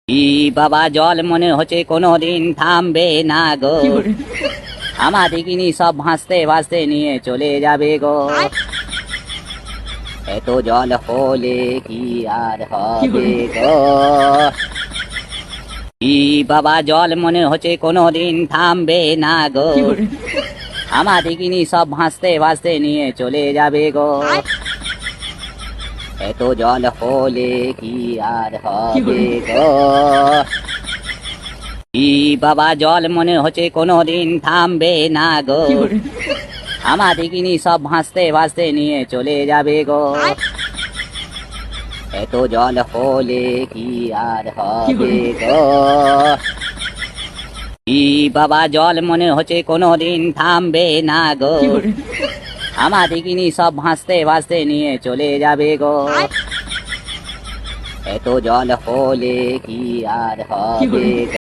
কি বাবা জল মনে হচ্ছে কোনোদিন থামবে না গো। আমাদের কিনি সব ভাসতে ভাসতে নিয়ে চলে যাবে গো। এত জল হলে কি আর হবে গো। কি বাবা জল মনে হচ্ছে কোনোদিন থামবে না গো। আমাদের কিনি সব ভাসতে ভাসতে নিয়ে চলে যাবে গো। এত জল হলে কি আর হবে গো। কি বাবা জল মনে হচ্ছে কোনোদিন থামবে না গো। আমাদের কিনি সব ভাসতে ভাসতে নিয়ে চলে যাবে গো। এত জল হলে কি আর হবে গো। কি বাবা জল মনে হচ্ছে কোনোদিন থামবে না গো। আমাদের কিনি সব ভাসতে ভাসতে নিয়ে চলে যাবে গো। এত জল হলে কি আর হবে।